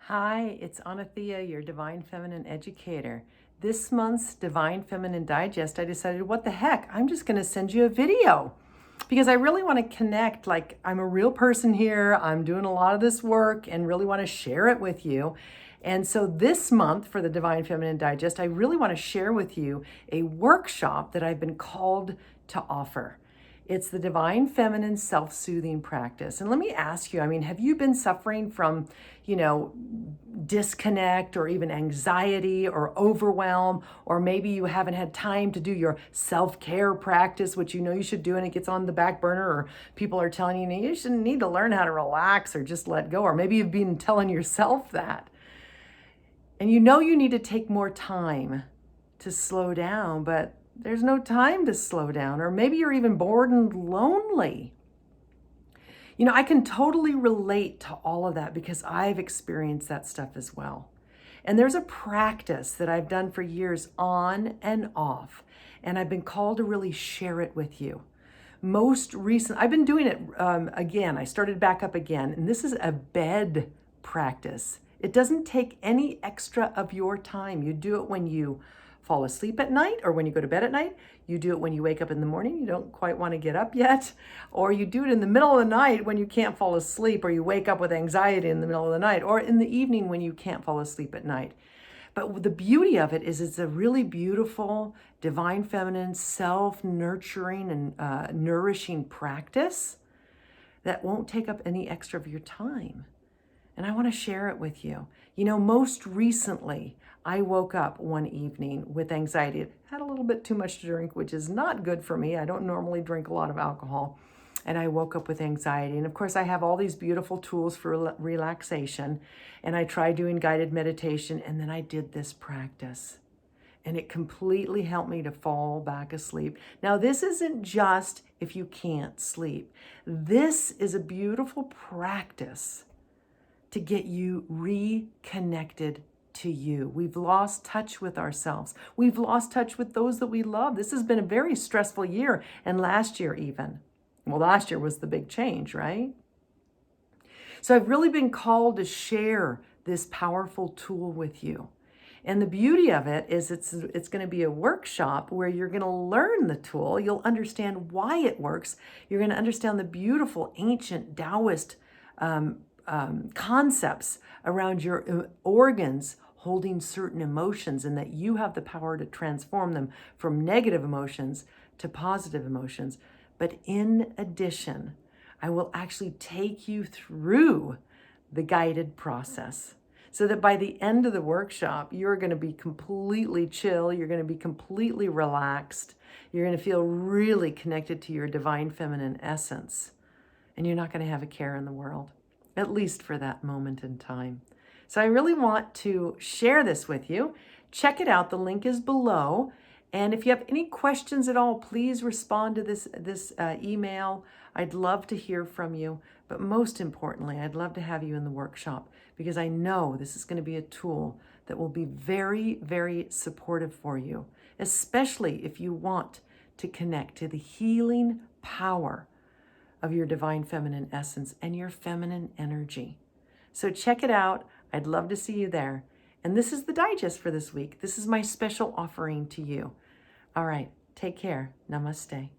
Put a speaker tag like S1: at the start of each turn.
S1: Hi, it's Anathea, your Divine Feminine educator. This month's Divine Feminine Digest, I decided, what the heck, I'm just going to send you a video because I really want to connect. Like, I'm a real person here. I'm doing a lot of this work and really want to share it with you. And so this month for the Divine Feminine Digest, I really want to share with you a workshop that I've been called to offer. It's the Divine Feminine Self-Soothing Practice. And let me ask you, have you been suffering from, disconnect or even anxiety or overwhelm, or maybe you haven't had time to do your self-care practice, which you know you should do, and it gets on the back burner, or people are telling you shouldn't need to learn how to relax or just let go, or maybe you've been telling yourself that. And you know you need to take more time to slow down, but there's no time to slow down, or maybe you're even bored and lonely. I can totally relate to all of that because I've experienced that stuff as well. And there's a practice that I've done for years on and off, and I've been called to really share it with you. Most recent, I've been doing it again. I started back up again, and this is a bed practice. It doesn't take any extra of your time. You do it when you fall asleep at night or when you go to bed at night. You do it when you wake up in the morning, you don't quite want to get up yet, or you do it in the middle of the night when you can't fall asleep, or you wake up with anxiety in the middle of the night, or in the evening when you can't fall asleep at night. But the beauty of it is it's a really beautiful, divine feminine, self-nurturing and nourishing practice that won't take up any extra of your time. And I want to share it with you. Most recently, I woke up one evening with anxiety. I had a little bit too much to drink, which is not good for me. I don't normally drink a lot of alcohol. And I woke up with anxiety. And of course, I have all these beautiful tools for relaxation. And I tried doing guided meditation. And then I did this practice. And it completely helped me to fall back asleep. Now, this isn't just if you can't sleep. This is a beautiful practice to get you reconnected to you. We've lost touch with ourselves. We've lost touch with those that we love. This has been a very stressful year, and last year even. Well, last year was the big change, right? So I've really been called to share this powerful tool with you. And the beauty of it is it's going to be a workshop where you're going to learn the tool. You'll understand why it works. You're going to understand the beautiful ancient Taoist concepts around your organs holding certain emotions, and that you have the power to transform them from negative emotions to positive emotions. But in addition, I will actually take you through the guided process so that by the end of the workshop, you're going to be completely chill. You're going to be completely relaxed. You're going to feel really connected to your divine feminine essence. And you're not going to have a care in the world, at least for that moment in time. So I really want to share this with you. Check it out. The link is below. And if you have any questions at all, please respond to this email. I'd love to hear from you. But most importantly, I'd love to have you in the workshop because I know this is going to be a tool that will be very, very supportive for you, especially if you want to connect to the healing power of your divine feminine essence and your feminine energy. So check it out. I'd love to see you there. And this is the digest for this week. This is my special offering to you. All right, take care. Namaste.